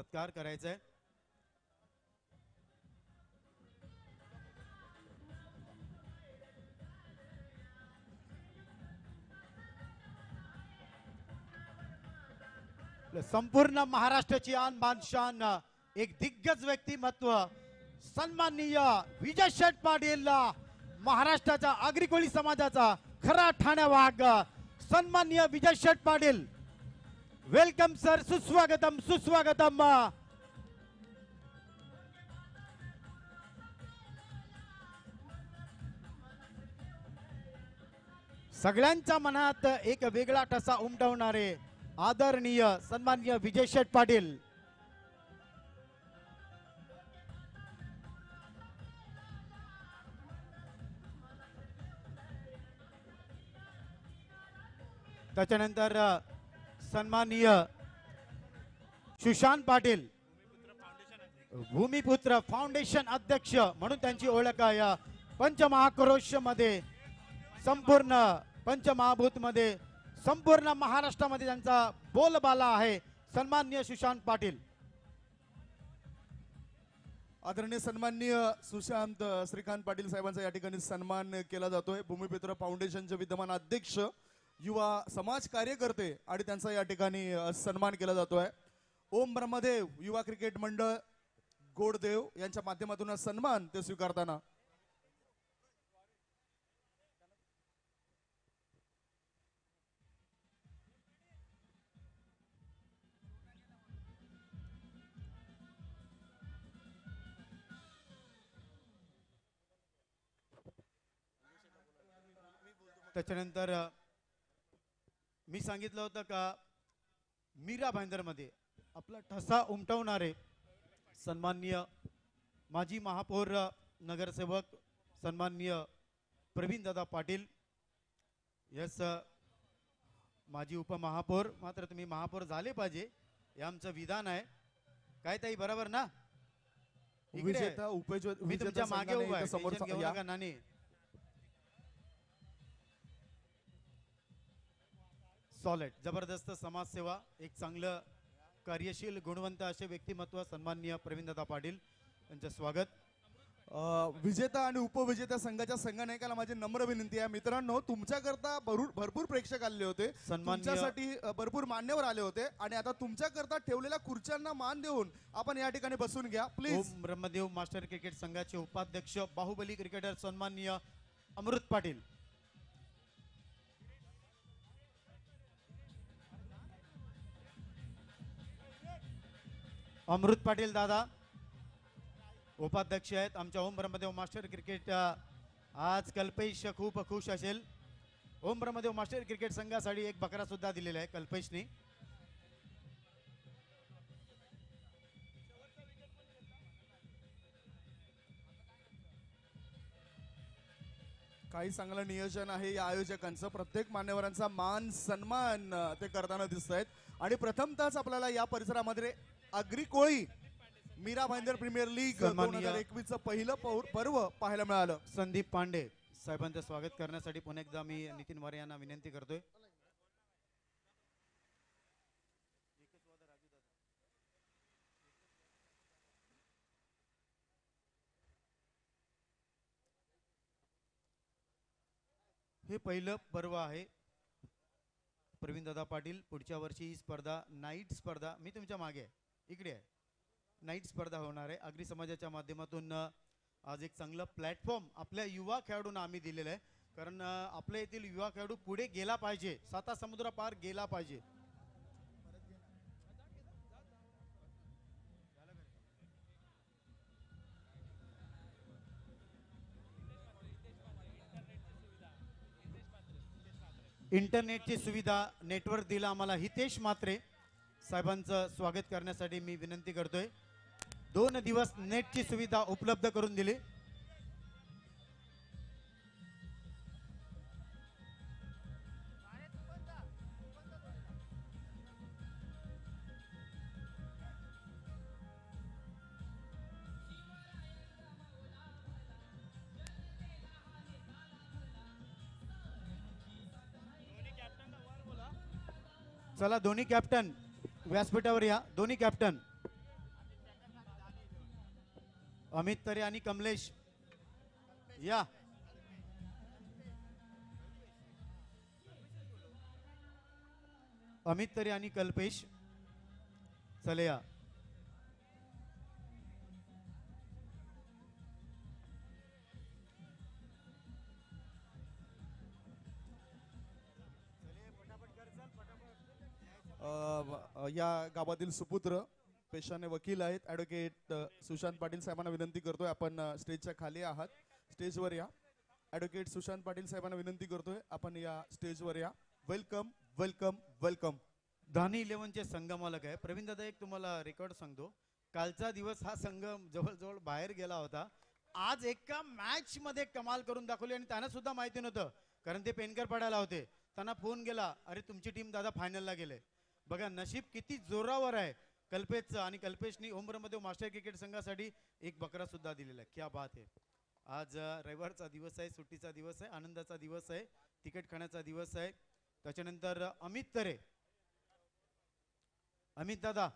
सत्कार करायचा आहे. संपूर्ण महाराष्ट्राची आन बान शान एक दिग्गज व्यक्तिमत्व सन्माननीय विजय शेठ पाटील, महाराष्ट्राच्या आगरी कोळी समाजाचा खरा ठाण्या वाघ सन्माननीय विजय शेठ पाटील. वेलकम सर, सुस्वागतम सुस्वागतम. सगळ्यांच्या मनात एक वेगळा ठसा उमटवणारे आदरणीय सन्माननीय विजय शेठ पाटील. त्याच्यानंतर सन्माननीय सुशांत पाटील, भूमिपुत्र फाउंडेशन अध्यक्ष म्हणून त्यांची ओळख आहे. पंचमहाक्रोश मध्ये, संपूर्ण पंचमहाभूत मध्ये, संपूर्ण महाराष्ट्रामध्ये त्यांचा बोलबाला आहे. सन्माननीय सुशांत पाटील. आदरणीय सन्माननीय सुशांत श्रीकांत पाटील साहेबांचा या ठिकाणी सन्मान केला जातोय. भूमिपुत्र फाउंडेशनचे विद्यमान अध्यक्ष, युवा समाज कार्यकर्ते आणि त्यांचा या ठिकाणी सन्मान केला जातोय. ओम ब्रह्मदेव युवा क्रिकेट मंडळ गोडदेव यांच्या माध्यमातून सन्मान ते स्वीकारताना त्याच्यानंतर मी सांगितलं होतं का मीरा भाईंदर मध्ये आपला ठसा उमटवणारे सन्माननीय माजी महापौर नगरसेवक सन्माननीय प्रवीण दादा पाटील. यस, माजी उपमहापौर, मात्र तुम्ही महापौर झाले पाहिजे हे आमचं विधान आहे. काय ताई, बरोबर ना? मी तुमच्या मागे उभा आहे, टेन्शन घेऊ नका नानी. सॉलिड, जबरदस्त समाजसेवा, एक चांगलं कार्यशील गुणवंत असे व्यक्तिमत्व सन्माननीय प्रवीणदादा पाटील यांचं स्वागत. विजेता आणि उपविजेता संघाच्या संघनायकाला माझी नम्र विनंती आहे. मित्रांनो, तुमच्याकरता भरपूर प्रेक्षक आले होते, तुमच्यासाठी भरपूर मान्यवर आले होते आणि आता तुमच्याकरता ठेवलेल्या खुर्च्यांना मान देऊन आपण या ठिकाणी बसून घ्या please. Om Brahmadev master cricket संघाचे उपाध्यक्ष बाहुबली क्रिकेटर सन्माननीय अमृत पाटील. अमृत पाटील दादा उपाध्यक्ष आहेत आमच्या ओम ब्रह्मदेव मास्टर क्रिकेट. आज कल्पेश खूप खुश असेल. ओम ब्रह्मदेव मास्टर क्रिकेट संघासाठी एक बकरा सुद्धा दिलेला आहे कल्पेशने. काही चांगलं नियोजन आहे या आयोजकांचं. प्रत्येक मान्यवरांचा मान सन्मान ते करताना दिसत आहेत. आणि प्रथमतःच आपल्याला या परिसरामध्ये आगरी कोळी मीरा भाईंदर प्रीमियर लीग 2021 चं पहिलं पर्व पाहायला मिळालं. संदीप पांडे साहेबांचं स्वागत करण्यासाठी पुन्हा एकदा मी नितीन वारे यांना विनंती करतोय. हे पहिलं पर्व आहे. प्रवीण दादा पाटील, पुढच्या वर्षी ही स्पर्धा नाईट स्पर्धा, मी तुमच्या मागे आहे, इकडे आहे, नाईट स्पर्धा होणार आहे. आगरी समाजाच्या माध्यमातून आज एक चांगलं प्लॅटफॉर्म आपल्या युवा खेळाडूंना आम्ही दिलेलं आहे. कारण आपल्या येथील युवा खेळाडू पुढे गेला पाहिजे, 7 समुद्र पार गेला पाहिजे. इंटरनेटची सुविधा, नेटवर्क दिला आम्हाला हितेश म्हात्रे साहेबांचं स्वागत करण्यासाठी मी विनंती करतोय. 2 दिवस नेटची सुविधा उपलब्ध करून दिली. चला दोन्ही कॅप्टन व्यासपीठावर या. दोन्ही कॅप्टन अमित तरे आणि कमलेश या. अमित तरे आणि कल्पेश चले या. या गावातील सुपुत्र पेशाने वकील आहेत ॲडव्होकेट सुशांत पाटील साहेबांना विनंती करतोय आपण स्टेजच्या खाली आहात स्टेजवर या. ॲडव्होकेट सुशांत पाटील साहेबांना विनंती करतोय आपण या स्टेजवर या. Welcome welcome welcome. धानी 11चे संघ मालक आहे प्रवीण दादा. एक तुम्हाला रेकॉर्ड सांगतो, कालचा दिवस हा संघ जवळजवळ बाहेर गेला होता. आज एका मॅच मध्ये कमाल करून दाखवली आणि त्यांना सुद्धा माहिती नव्हतं, कारण ते पेनकर पडायला होते. त्यांना फोन गेला, अरे तुमची टीम दादा फायनलला गेले. बघा नशीब किती जोरावर आहे कल्पेशचं. आणि कल्पेशनी उमरमध्ये मास्टर क्रिकेट संघासाठी एक बकरा सुद्धा दिलेला आहे. क्या बात आहे. आज रविवारचा दिवस आहे, सुट्टीचा दिवस आहे, आनंदाचा दिवस आहे, तिकीट खाण्याचा दिवस आहे. त्याच्यानंतर अमित तरे. अमित दादा,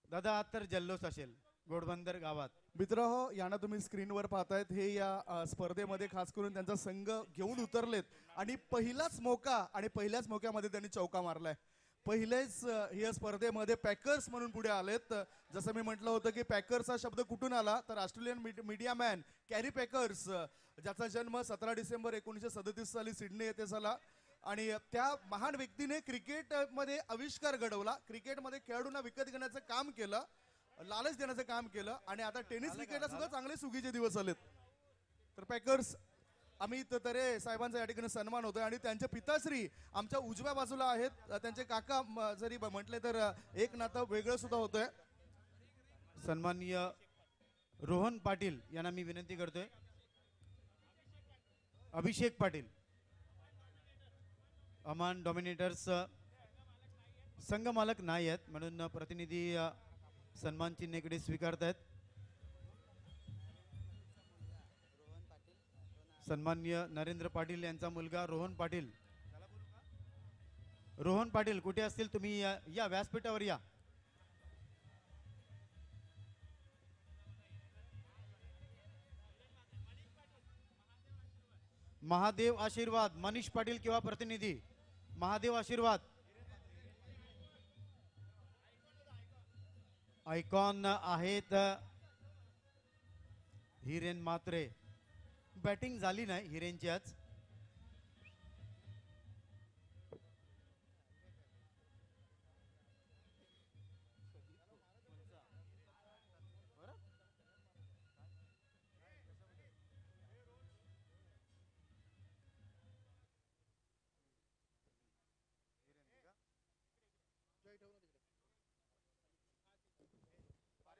दादा आज तर जल्लोष असेल घोडबंदर गावात. मित्र हो, यांना तुम्ही स्क्रीनवर पाहतायत हे या स्पर्धेमध्ये खास करून त्यांचा संघ घेऊन उतरलेत आणि पहिल्याच मोक्यामध्ये त्यांनी चौका मारलाय. पहिलेच या स्पर्धेमध्ये पॅकर्स म्हणून पुढे आलेत. जसं मी म्हटलं होतं की पॅकर्स हा शब्द कुठून आला, तर Australian media man carry packers, ज्याचा जन्म 17 डिसेंबर 1937 साली सिडनी येथे झाला. आणि त्या महान व्यक्तीने क्रिकेटमध्ये आविष्कार घडवला, क्रिकेटमध्ये खेळाडूंना विकत घेण्याचं काम केलं, लालच देण्याचं काम केलं. आणि आता टेनिस क्रिकेटला सुद्धा चांगले सुगीचे दिवस आलेत. तर पॅकर्स अमित तरे साहेबांचा या ठिकाणी सन्मान होतोय आणि त्यांचे पिताश्री आमच्या उजव्या बाजूला आहेत. त्यांचे काका जरी म्हटले तर एक नातं वेगळं सुद्धा होतंय. सन्माननीय रोहन पाटील यांना मी विनंती करतोय. अभिषेक पाटील, अमान डॉमिनेटर्स संघ मालक नाही आहेत म्हणून प्रतिनिधी सन्मान चिन्ह इकडे स्वीकारतायत. सन्माननीय नरेंद्र पाटील यांचा मुलगा रोहन पाटील. रोहन पाटील कुठे असतील तुम्ही या व्यासपीठावर या. महादेव आशीर्वाद, मनीष पाटील किंवा प्रतिनिधी महादेव आशीर्वाद. आयकॉन आहेत हिरेन मात्रे. बॅटिंग झाली नाही हिरेनची आज.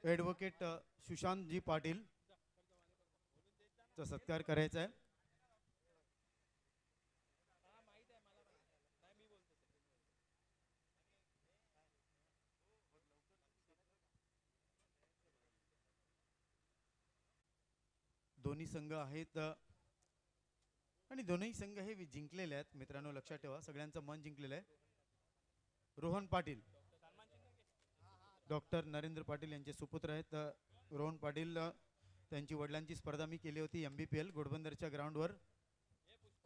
ॲडव्होकेट सुशांतजी पाटील चा सत्कार करायचा आहे. दोन्ही संघ आहेत आणि दोन्ही संघ हे जिंकलेले आहेत. मित्रांनो लक्षात ठेवा, सगळ्यांचं मन जिंकलेलं आहे. रोहन पाटील, डॉक्टर नरेंद्र पाटील यांचे सुपुत्र आहेत. रोहन पाटील, त्यांची वडिलांची स्पर्धा मी केली होती MBPL घोडबंदरच्या ग्राउंडवर.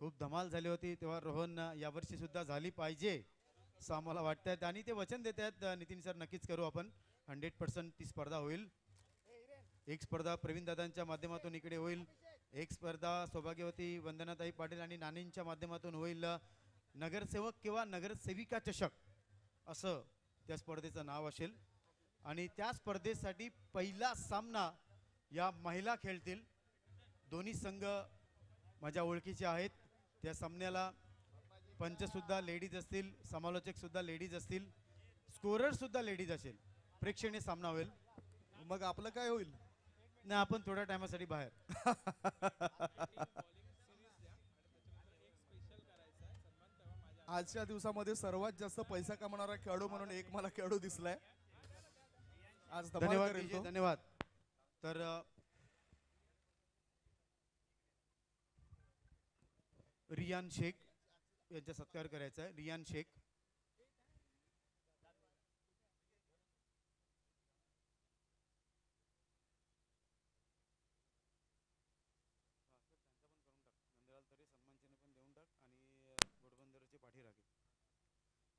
खूप धमाल झाली होती तेव्हा. रोहन यावर्षी सुद्धा झाली पाहिजे असं आम्हाला वाटतंय आणि ते वचन देत आहेत. नितीन सर नक्कीच करू आपण. 100% ती स्पर्धा होईल. एक स्पर्धा प्रवीण दादांच्या माध्यमातून इकडे होईल, एक स्पर्धा सौभाग्यवती वंदनाताई पाटील आणि नानींच्या माध्यमातून होईल. नगरसेवक किंवा नगरसेविका चषक असं त्या स्पर्धेचं नाव असेल. आणि त्या स्पर्धेसाठी पहिला सामना या महिला खेळतील. दोन्ही संघ माझ्या ओळखीचे आहेत. त्या सामन्याला पंच सुद्धा लेडीज असतील, समालोचक सुद्धा लेडीज असतील, स्कोरर सुद्धा लेडीज असेल. प्रेक्षणीय सामना होईल. मग आपलं काय होईल ना, आपण थोड्या टायमासाठी बाहेर. आजच्या दिवसामध्ये सर्वात जास्त पैसा कमवणारा खेळाडू म्हणून एक मला खेळाडू दिसलाय आज. धन्यवाद विजय, धन्यवाद. तर रियान शेख यांचा सत्कार करायचा आहे. रियान शेख.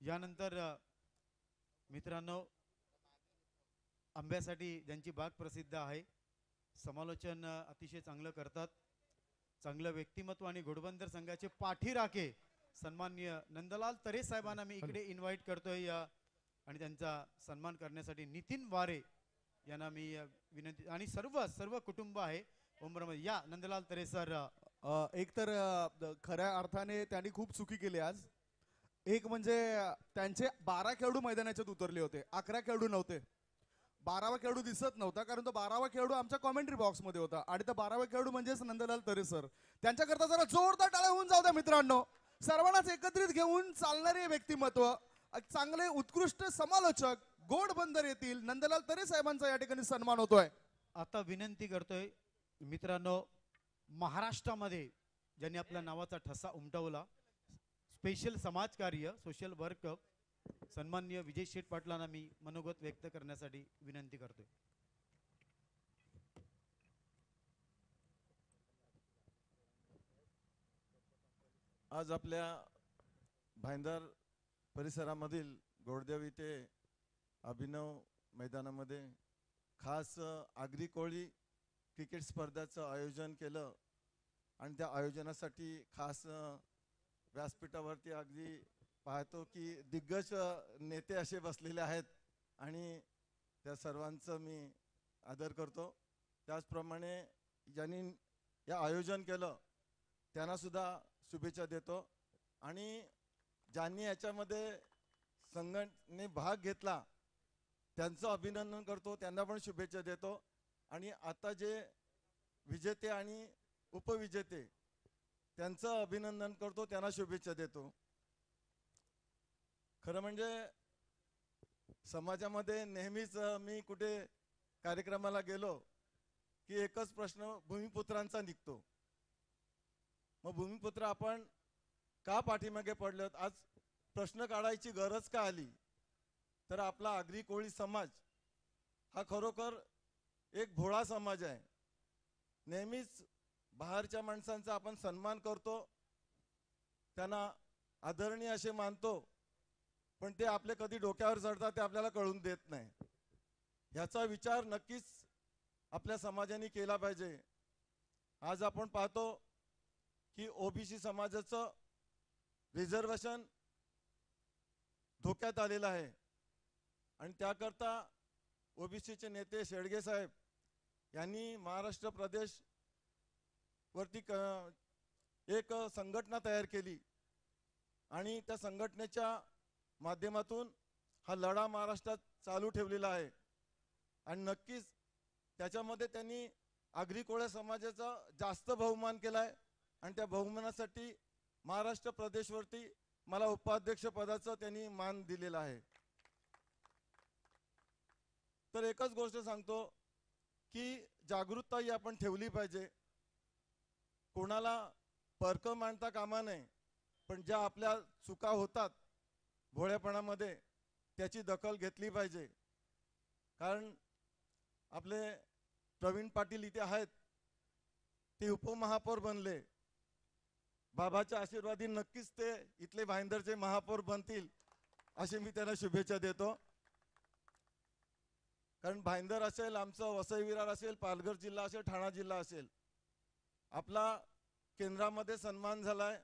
यानंतर मित्रांनो, आंब्यासाठी ज्यांची बाग प्रसिद्ध आहे, समालोचन अतिशय चांगलं करतात, चांगलं व्यक्तिमत्व आणि घोडबंदर संघाचे पाठीराखे सन्माननीय नंदलाल तरे साहेबांना मी इकडे इन्व्हाइट करतोय आणि त्यांचा सन्मान करण्यासाठी नितीन वारे यांना मी विनंती, आणि सर्व सर्व कुटुंब आहे उंबरमध्ये. या नंदलाल तरे सर. एकतर खऱ्या अर्थाने त्यांनी खूप चुकी केली आज. एक म्हणजे त्यांचे 12 खेळाडू मैदानाच्यात उतरले होते, 11 खेळाडू नव्हते. 12वा खेळाडू दिसत नव्हता कारण तो 12वा खेळाडू आमच्या कॉमेंट्री बॉक्स मध्ये होता आणि त्या 12वा खेळाडू म्हणजेच नंदलाल तरे सर. त्यांच्याकरता जरा जोरदार टाळ्या होऊन जाऊ द्या मित्रांनो. सर्वांनाच एकत्रित घेऊन चालणारे व्यक्तिमत्व, चांगले उत्कृष्ट समालोचक गोड बंदर येतील नंदलाल तरे साहेबांचा या ठिकाणी सन्मान होतोय. आता विनंती करतोय मित्रांनो, महाराष्ट्रामध्ये ज्यांनी आपल्या नावाचा ठसा उमटवला, स्पेशल समाजकार्य सोशल वर्क, सन्माननीय विजय शेठ पाटलांना मी मनोगत व्यक्त करण्यासाठी विनंती करतोय. आज आपल्या भाईंदर परिसरामधील गोडदेव इथे अभिनव मैदानामध्ये खास आगरी कोळी क्रिकेट स्पर्धाचं आयोजन केलं आणि त्या आयोजनासाठी खास व्यासपीठावरती अगदी पाहतो की दिग्गज नेते असे बसलेले आहेत आणि त्या सर्वांचं मी आदर करतो. त्याचप्रमाणे ज्यांनी या आयोजन केलं त्यांना सुद्धा शुभेच्छा देतो आणि ज्यांनी याच्यामध्ये संघटने भाग घेतला त्यांचं अभिनंदन करतो, त्यांना पण शुभेच्छा देतो. आणि आता जे विजेते आणि उपविजेते त्यांचं अभिनंदन करतो, त्यांना शुभेच्छा देतो. खरं म्हणजे समाजामध्ये नेहमीच मी कुठे कार्यक्रमाला गेलो की एकच प्रश्न भूमिपुत्रांचा निघतो. मग भूमिपुत्र आपण का पाठीमागे पडलोत, आज प्रश्न काढायची गरज का आली, तर आपला आगरी कोळी समाज हा खरोखर एक भोळा समाज आहे. नेहमीच बाहेरच्या माणसांचा आपण सन्मान करतो, त्यांना आदरणीय असे मानतो, पण ते आपले कधी डोक्यावर चढतात ते आपल्याला कळून देत नाही. ह्याचा विचार नक्कीच आपल्या समाजाने केला पाहिजे. आज आपण पाहतो की ओबीसी समाजाचं रिझर्वेशन धोक्यात आलेलं आहे आणि त्याकरता ओबीसीचे नेते शेडगे साहेब यांनी महाराष्ट्र प्रदेश वरती एक संघटना तयार केली आणि त्या संघटनेच्या माध्यमातून हा लढा महाराष्ट्रात चालू ठेवलेला आहे. आणि नक्कीच त्याच्यामध्ये त्यांनी आगरी कोळ्या समाजाचा जास्त बहुमान केलाय आणि त्या बहुमानासाठी महाराष्ट्र प्रदेशवरती मला उपाध्यक्ष पदाचा त्यांनी मान दिलेला आहे. तर एकच गोष्ट सांगतो की जागरूकता ही आपण ठेवली पाहिजे. कोणाला परक मांडता कामा नये, पण ज्या आपल्या चुका होतात भोळेपणामध्ये त्याची दखल घेतली पाहिजे. कारण आपले प्रवीण पाटील इथे आहेत, ते उपमहापौर बनले. बाबाच्या आशीर्वादी नक्कीच ते इथले भाईंदरचे महापौर बनतील अशी मी त्यांना शुभेच्छा देतो. कारण भाईंदर असेल, आमचं वसई विरार असेल, पालघर जिल्हा असेल, ठाणा जिल्हा असेल, आपला केंद्रामध्ये सन्मान झालाय.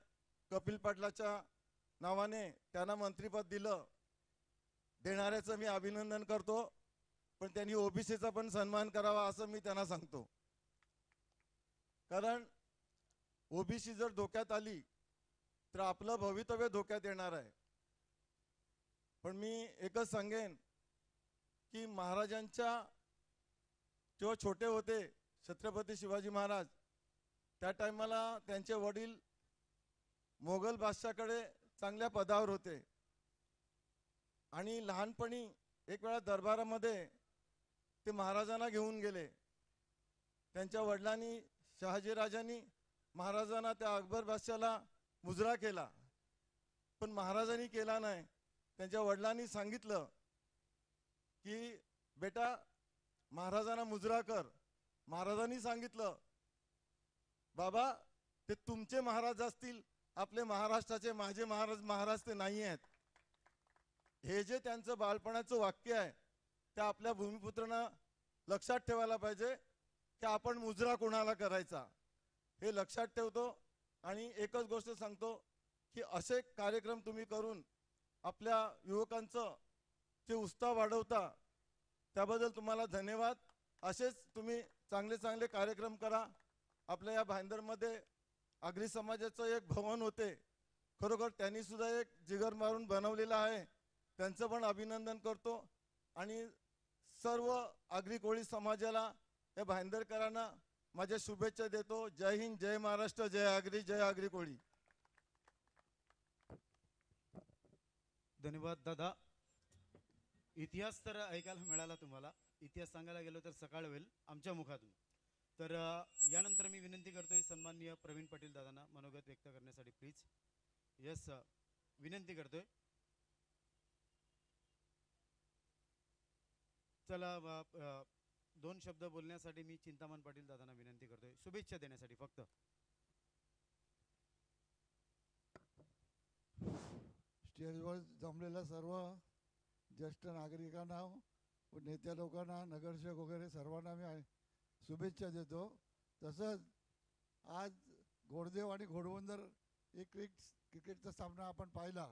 कपिल पाटलाच्या नावाने त्यांना मंत्रिपद दिलं, देणाऱ्याचं मी अभिनंदन करतो, पण त्यांनी ओबीसीचा पण सन्मान करावा असं मी त्यांना सांगतो. कारण ओबीसी जर धोक्यात आली तर आपलं भवितव्य धोक्यात येणार आहे. पण मी एकच सांगेन की महाराजांच्या जेव्हा छोटे होते छत्रपती शिवाजी महाराज, त्या टायमाला त्यांचे वडील मोगल बादशाहकडे चांगल्या पदावर होते आणि लहानपणी एक वेळा दरबारामध्ये ते महाराजांना घेऊन गेले. त्यांच्या वडिलांनी शहाजीराजांनी महाराजांना त्या अकबर बादशाहला मुजरा केला, पण महाराजांनी केला नाही. त्यांच्या वडिलांनी सांगितलं की बेटा महाराजांना मुजरा कर. महाराजांनी सांगितलं बाबा ते तुमचे महाराज असतील, आपले महाराष्ट्राचे माझे महाराज ते नाही आहेत. हे जे त्यांचं बालपणाचं वाक्य आहे ते आपल्या भूमिपुत्रांना लक्षात ठेवायला पाहिजे की आपण मुजरा कोणाला करायचा हे लक्षात ठेवतो. आणि एकच गोष्ट सांगतो की असे कार्यक्रम तुम्ही करून आपल्या युवकांचं जे उत्साह वाढवता त्याबद्दल तुम्हाला धन्यवाद. असेच तुम्ही चांगले चांगले कार्यक्रम करा. आपल्या या भाईंदरमध्ये आगरी समाजाचं एक भवन होते, खरोखर त्यांनी सुद्धा एक जिगर मारून बनवलेला आहे, त्यांचं पण अभिनंदन करतो. आणि सर्व आगरी कोळी समाजाला या भाईंदरकरांना माझ्या शुभेच्छा देतो. जय हिंद, जय महाराष्ट्र, जय आगरी कोळी. धन्यवाद दादा. इतिहास तर ऐकायला मिळाला तुम्हाला. इतिहास सांगायला गेलो तर सकाळ होईल आमच्या मुखातून. तर यानंतर मी विनंती करतोय सन्माननीय प्रवीण पाटील दादांना मनोगत व्यक्त करण्यासाठी प्लीज. यस, विनंती करतोय. चला, दोन शब्द बोलण्यासाठी मी चिंतामण पाटील दादांना विनंती करतोय, शुभेच्छा देण्यासाठी फक्त. स्टेजवर जमलेल्या सर्व ज्येष्ठ नागरिकांना व नेत्या लोकांना, नगरसेवक वगैरे सर्वांना मी शुभेच्छा देतो. तसंच आज घोडदेव आणि घोडबंदर एक क्रिकेटचा सामना आपण पाहिला.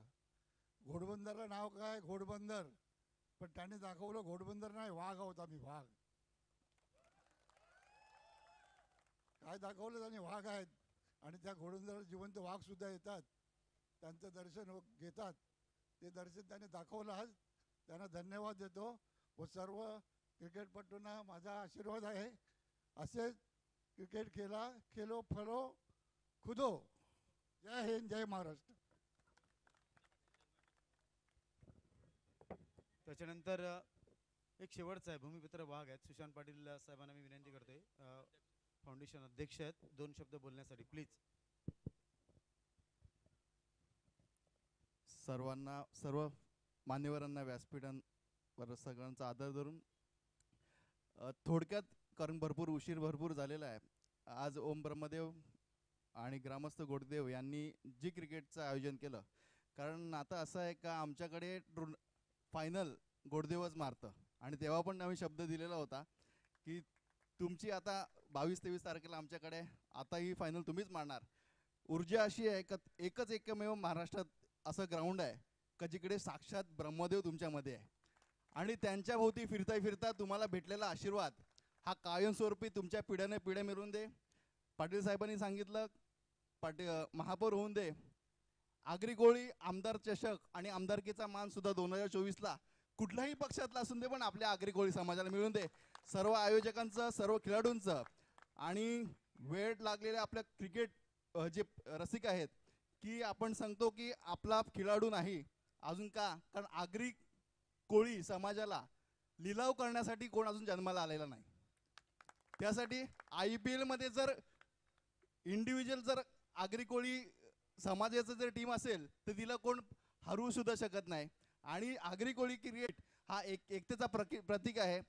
घोडबंदरला नाव काय, घोडबंदर, पण त्याने दाखवलं घोडबंदर नाही, वाघ आहोत आम्ही, वाघ. काय दाखवलं त्याने, वाघ आहेत. आणि त्या घोडबंदरावर जिवंत वाघ सुद्धा येतात, त्यांचं दर्शन घेतात. ते दर्शन त्याने दाखवलं. आज त्यांना धन्यवाद देतो. व सर्व क्रिकेटपटूंना माझा आशीर्वाद आहे, असेच क्रिकेट खेलो फलो खुदो. जय हिंद, जय महाराष्ट्र. त्याच्यानंतर एक शेवटचा आहे, भूमिपुत्र वाघ आहेत, सुशांत पाटील साहेबांना मी विनंती करतोय, फाउंडेशन अध्यक्ष आहेत, दोन शब्द बोलण्यासाठी प्लीज. सर्व मान्यवरांना व्यासपीठांवर सगळ्यांचा आदर धरून थोडक्यात, कारण भरपूर झालेला आहे. आज ओम ब्रह्मदेव आणि ग्रामस्थ गोडदेव यांनी जी क्रिकेटचं आयोजन केलं, कारण आता असं आहे का आमच्याकडे फायनल गोडदेवच मारतं. आणि तेव्हा पण आम्ही शब्द दिलेला होता की तुमची आता 22-23 तारखेला आमच्याकडे आता ही फायनल तुम्हीच मारणार. ऊर्जा अशी आहे का एकमेव महाराष्ट्रात असं ग्राउंड आहे का जिकडे साक्षात ब्रह्मदेव तुमच्यामध्ये आहे. आणि त्यांच्या भोवती फिरता तुम्हाला भेटलेला आशीर्वाद हा कायमस्वरूपी तुमच्या पिढ्याने पिढ्या मिळवून दे. पाटील साहेबांनी सांगितलं महापौर होऊन दे. आगरी कोळी आमदार चषक आणि आमदारकीचा मान सुद्धा 2024ला कुठल्याही पक्षातला असून दे, पण आपल्या आगरी कोळी समाजाला मिळून दे. सर्व आयोजकांचं, सर्व खेळाडूंचं आणि वेळ लागलेल्या आपल्या क्रिकेट जे रसिक आहेत की आपण सांगतो की आपला खेळाडू नाही अजून का, कारण आगरी कोळी समाजाला लिलाव करण्यासाठी कोण अजून जन्माला आलेला नाही. त्यासाठी IPL मध्ये जर इंडिव्हिज्युअल जर आगरी कोळी समाजाचं जर टीम असेल तर तिला कोण हरवू सुद्धा शकत नाही. आणि आगरी कोळी क्रिकेट हा एकतेचा प्रतीक आहे.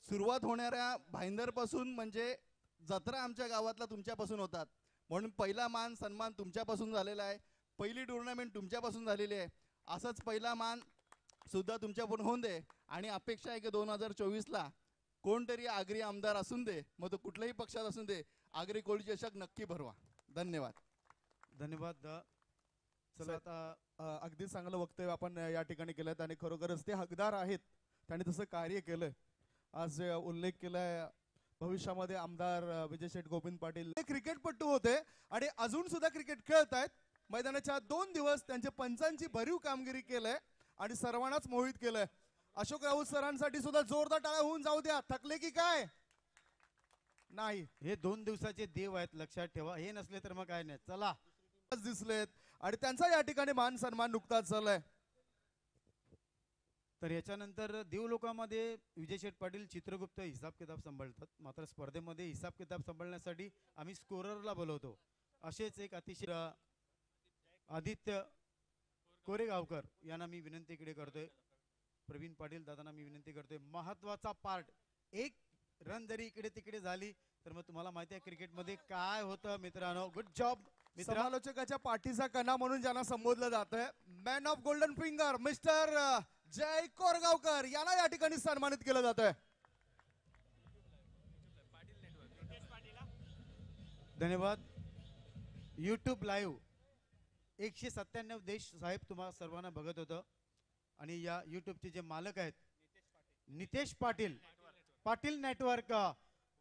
सुरुवात होणाऱ्या भाईंदरपासून म्हणजे जत्रा आमच्या गावातला तुमच्यापासून होतात, म्हणून पहिला मान सन्मान तुमच्यापासून झालेला आहे. पहिली टुर्नामेंट तुमच्यापासून झालेली आहे. असंच पहिला मान सुद्धा तुमच्याकडून होऊन दे. आणि अपेक्षा आहे की 2024ला कोणतरी आगरी आमदार असून दे, मग तो कुठल्याही पक्षात असून दे, आगरी कोळी चषक नक्की भरवा. धन्यवाद. धन्यवाद. चला आता अगदी चांगलं वक्तव्य आपण या ठिकाणी केलं आणि खरोखरच ते हकदार आहेत, त्यांनी तसं कार्य केलं. आज उल्लेख केलाय भविष्यामध्ये आमदार विजय शेठ गोविंद पाटील ते क्रिकेटपटू होते आणि अजून सुद्धा क्रिकेट खेळत आहेत. मैदानाच्या 2 दिवस त्यांच्या पंचांची भरीव कामगिरी केलंय आणि सर्वांनाच मोहित केलंय. अशोक राऊत सरांसाठी सुद्धा जोरदार टाळ्या होऊन जाऊ द्या. थकले की काय नाही, हे 2 दिवसाचे देव आहेत, लक्षात ठेवा. हे नसले तर मग काय नाही. चला, दिसलेत आणि त्यांचा या ठिकाणी मान सन्मान नुकताच झालाय. तर याच्यानंतर देवलोकामध्ये विजय शेठ पाटील चित्रगुप्त हिसाब किताब सांभाळतात, मात्र स्पर्धेमध्ये हिसाब किताब सांभाळण्यासाठी आम्ही स्कोररला बोलवतो. असेच एक अतिशय आदित्य कोरेगावकर यांना मी विनंती इकडे करतोय. प्रवीण पाटील दादांना मी विनंती करतोय. महत्वाचा पार्ट, एक रन जरी इकडे तिकडे झाली तर मग तुम्हाला माहिती आहे क्रिकेटमध्ये काय होतं मित्रांनो. गुड जॉब मित्रा समालोचकाच्या पाठीचा कणा म्हणून ज्यांना संबोधलं जात आहे, man of golden finger mister Jay Korgaonkar यांना या ठिकाणी सन्मानित केलं जात आहे. धन्यवाद. यूट्यूब लाईव्ह 197 देश साहेब तुम्हा सर्वांना बघत होतं आणि या यूट्यूबचे जे मालक आहेत नितेश पाटील, पाटील नेटवर्क,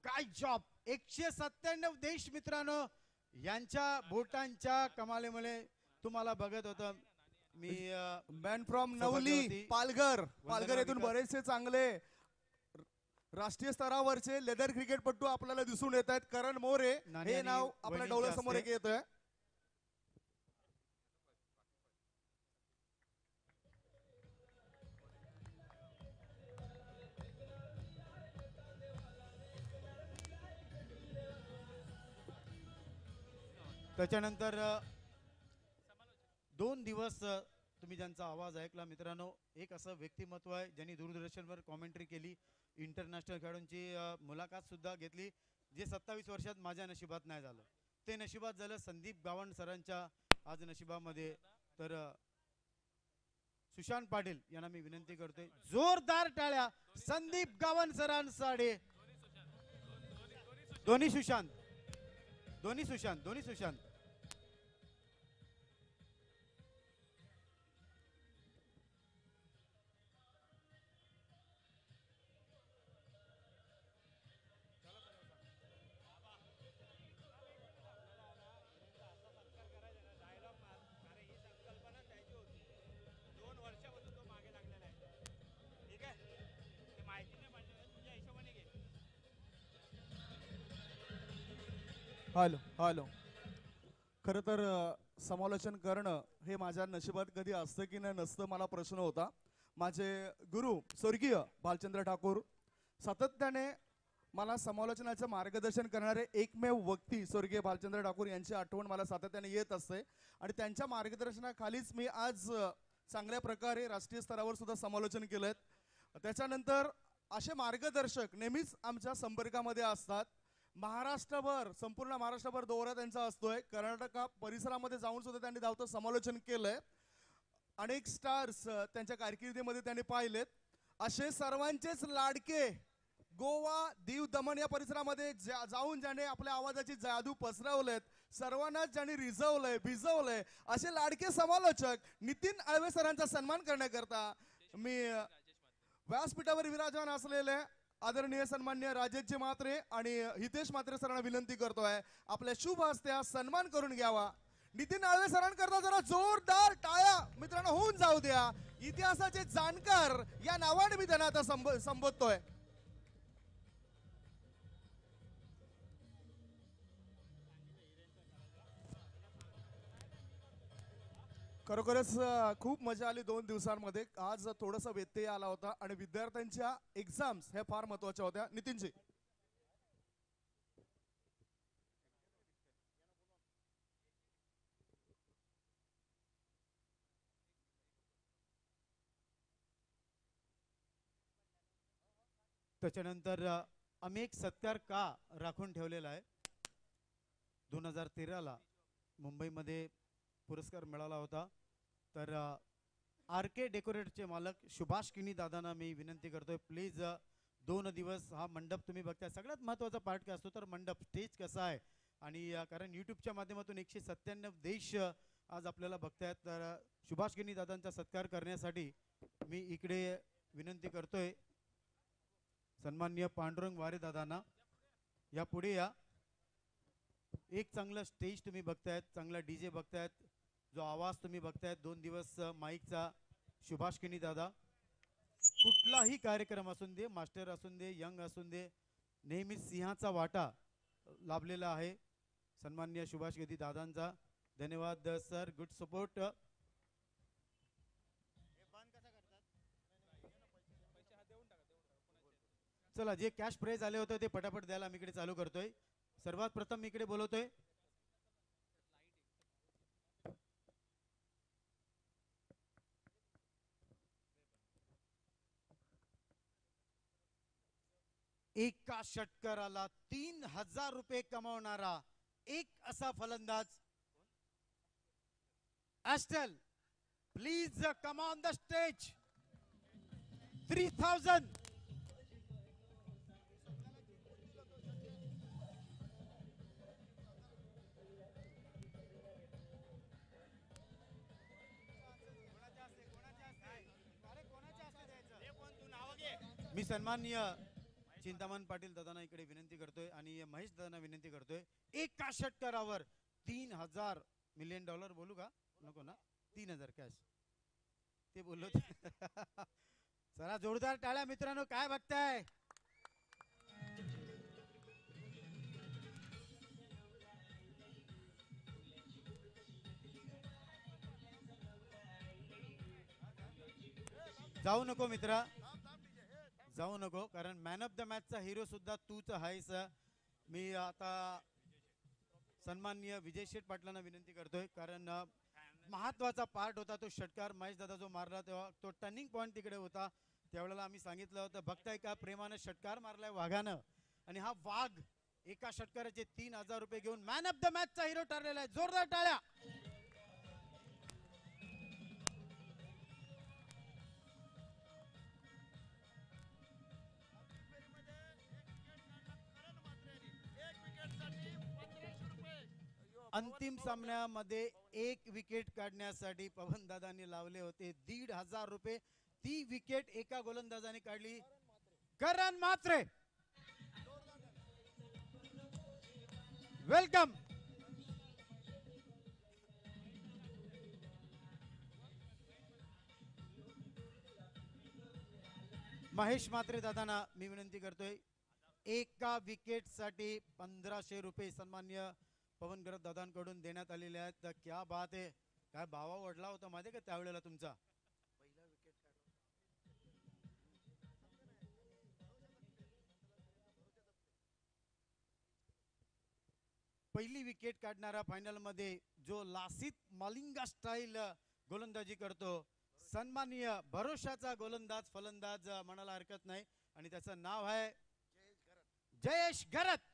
काय जॉब. 197 देश मित्रांनो यांच्या बोटांच्या कमालीमुळे तुम्हाला बघत होतं मी. मॅन फ्रॉम सौभाग्यवती नवली पालघर, पालघर येथून विकास. बरेचसे चांगले राष्ट्रीय स्तरावरचे लेदर क्रिकेटपटू आपल्याला दिसून येत आहेत. करण मोरे नानी हे आणि नाव आपल्या वहिनी डोळ्यासमोर जास्त. एक येत आहे. त्याच्यानंतर 2 दिवस तुम्ही ज्यांचा आवाज ऐकला मित्रांनो, एक असं व्यक्तिमत्व आहे ज्यांनी दूरदर्शनवर कॉमेंट्री केली, इंटरनॅशनल खेळाडूंची मुलाखत सुद्धा घेतली, जे 27 वर्षात माझ्या नशिबात नाही झालं. ते नशिबात झालं संदीप गावंड सरांच्या आज नशिबामध्ये. तर सुशांत पाटील यांना मी विनंती करतोय, जोरदार टाळ्या संदीप गावंड सरांसाठी. दोन्ही सुशांत, दोन्ही सुशांत, दोन्ही सुशांत. Hello hello. खरं तर समालोचन करणं हे माझ्या नशिबात कधी असतं की नाही नसतं मला प्रश्न होता. माझे गुरु स्वर्गीय भालचंद्र ठाकूर सातत्याने मला समालोचनाचं मार्गदर्शन करणारे एकमेव व्यक्ती स्वर्गीय भालचंद्र ठाकूर यांची आठवण मला सातत्याने येत असते आणि त्यांच्या मार्गदर्शनाखालीच मी आज चांगल्या प्रकारे राष्ट्रीय स्तरावर सुद्धा समालोचन केलंय. त्याच्यानंतर असे मार्गदर्शक नेहमीच आमच्या संपर्कामध्ये असतात. महाराष्ट्रभर, संपूर्ण महाराष्ट्रभर दौरा त्यांचा असतोय. कर्नाटक परिसरामध्ये जाऊन सुद्धा त्यांनी धावतं समालोचन केलंय. अनेक स्टार्स त्यांच्या कारकिर्दीमध्ये त्यांनी पाहिलेत. असे सर्वांचेच लाडके गोवा, दीव, दमण या परिसरामध्ये जाऊन ज्याने आपल्या आवाजाची जादू पसरवलेत, सर्वांनाच ज्यांनी रिझवलंय भिजवलंय, असे लाडके समालोचक नितीन आळवे सरांचा सन्मान करण्याकरता मी व्यासपीठावर विराजमान असलेले आदरणीय सन्मान्य राजेशजी म्हात्रे आणि हितेश म्हात्रे सरांना विनंती करतोय आपल्या शुभ हस्ते सन्मान करून घ्यावा. नितीन आळवे सरांकरता जरा जोरदार टाळ्या मित्रांनो होऊन जाऊ द्या. इतिहासाचे जाणकार या नावाने मी त्यांना आता संबोधतोय. खरोखरच खूप मजा आली 2 दिवसांमध्ये. आज थोडासा व्यत्यय आला होता आणि विद्यार्थ्यांच्या एक्झाम्स ह्या फार महत्वाच्या होत्या. नितीनजी. त्याच्यानंतर आम्ही एक सत्कार का राखून ठेवलेला आहे. 2013ला मुंबईमध्ये पुरस्कार मिळाला होता. तर आर के डेकोरेटचे मालक सुभाष किनी दादांना मी विनंती करतोय, प्लीज 2 दिवस हा मंडप तुम्ही बघताय. सगळ्यात महत्त्वाचा पार्ट काय असतो तर मंडप, स्टेज कसा आहे. आणि कारण यूट्यूबच्या माध्यमातून 197 देश आज आपल्याला बघतायत. तर सुभाष किनी दादांचा सत्कार करण्यासाठी मी इकडे विनंती करतोय सन्माननीय पांडुरंग वारे दादांना, या पुढे या. एक चांगला स्टेज तुम्ही बघतायत, चांगला डीजे बघतायत, जो आवाज तुम्ही बघतायत 2 दिवस माईकचा सुभाष किनी दादा. कुठलाही कार्यक्रम असून दे, मास्टर असून दे, यंग असून दे, नेहमी सिंहाचा वाटा लाभलेला आहे सन्माननीय सुभाष किनी दादांचा. धन्यवाद सर, गुड सपोर्ट. चला, जे कॅश प्राइज आले होते ते पटापट द्यायला मी इकडे चालू करतोय. सर्वात प्रथम मी इकडे बोलवतोय एका षटकाराला 3000 रुपये कमावणारा एक असा फलंदाज Astel, please come on the stage. 3,000. मी सन्माननीय चिंतामण पाटील दादांना इकडे विनंती करतोय आणि महेश दादांना विनंती करतोय एका षटकारावर $3,000 बोलू का नको ना 3,000 कॅश ते बोललो चला जोरदार टाळ्या मित्रांनो काय बघताय जाऊ नको मित्रा जाऊ नको कारण मॅन ऑफ द मॅचचा हिरो सुद्धा तूच आहेस मी आता सन्माननीय विजय शेठ पाटलांना विनंती करतोय कारण महत्वाचा पार्ट होता तो षटकार महेश दादा जो मारला तेव्हा तो टर्निंग पॉइंट तिकडे होता त्यावेळेला आम्ही सांगितलं होतं बघताय का प्रेमानं षटकार मारलाय वाघानं आणि हा वाघ एका षटकाराचे $3,000 घेऊन मॅन ऑफ द मॅचचा हिरो ठरलेला आहे जोरदार टाळ्या अंतिम सामन्यामध्ये 1 विकेट काढण्यासाठी पवन दादांनी लावले होते $1,500 ती विकेट एका गोलंदाजाने काढली करण म्हात्रे वेलकम महेश म्हात्रे दादांना मी विनंती करतोय एका विकेट साठी $1,500 सन्मान्य पवन गरत दादांकडून देण्यात आलेले आहेत तर क्या बात आहे काय भावा ओढला होता माहिती का त्यावेळेला तुमचा पहिली विकेट काढणारा फायनल मध्ये जो लासित मालिंगा स्टाईल गोलंदाजी करतो सन्माननीय भरोशाचा गोलंदाज फलंदाज म्हणायला हरकत नाही आणि त्याचं नाव आहे जयेश घरत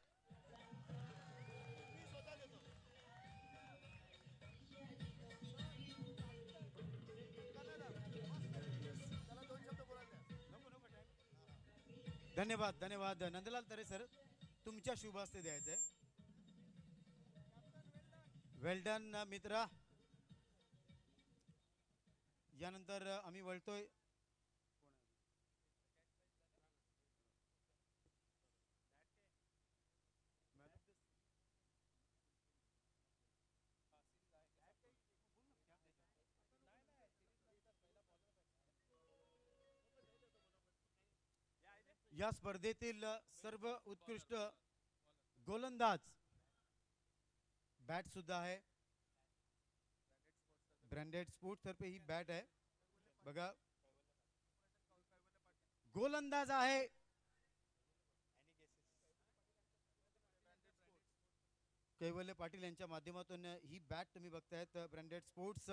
धन्यवाद धन्यवाद नंदलाल तरे सर तुमच्या शुभ हस्ते द्यायचंय वेल डन मित्रा यानंतर आम्ही वळतोय या स्पर्धेतील सर्व उत्कृष्ट गोलंदाज बॅट सुद्धा आहे ब्रँडेड स्पोर्ट्स तर्फे ही बॅट आहे बघा गोलंदाज आहे कैवल्य पाटील यांच्या माध्यमातून ही बॅट तुम्ही बघतायत ब्रँडेड स्पोर्ट्स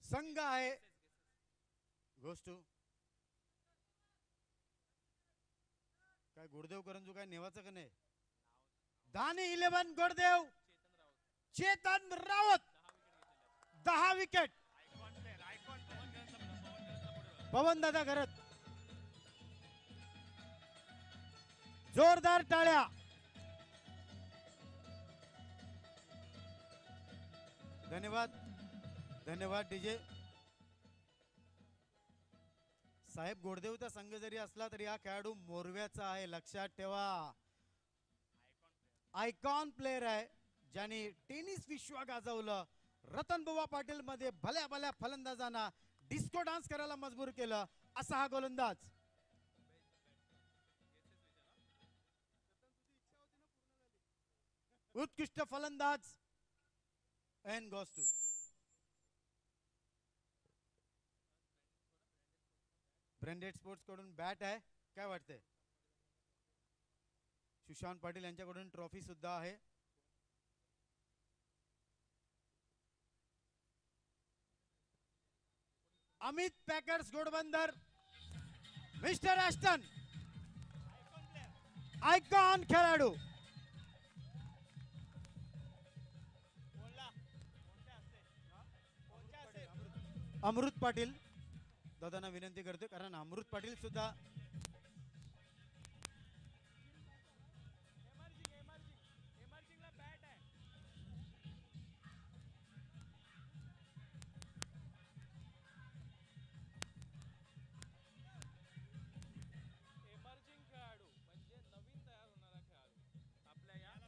संघ आहे गोष्ट काय गोडदेव करंजू काय नेवाचं का नाही दानी 11 गोडदेव चेतन रावत 10 विकेट पवन दादा घरत जोरदार टाळ्या धन्यवाद धन्यवाद डीजे साहेब गोडदेवचा संघ जरी असला तरी हा खेळाडू मोरव्याचा आहे लक्षात ठेवा आयकॉन प्लेयर आहे ज्याने टेनिस विश्व गाजवलं रतन बुवा पाटील मध्ये भल्या भल्या फलंदाजांना डिस्को डान्स करायला मजबूर केलं असा हा गोलंदाज उत्कृष्ट फलंदाज एन गोस्टू ब्रँडेड स्पोर्ट्स कडून बॅट आहे काय वाटतंय सुशांत पाटील यांच्याकडून ट्रॉफी सुद्धा आहे Amit packers Ghodbunder mister Aston icon खेळाडू अमृत पाटील दादांना विनंती करते, कारण अमृत पाटील सुद्धा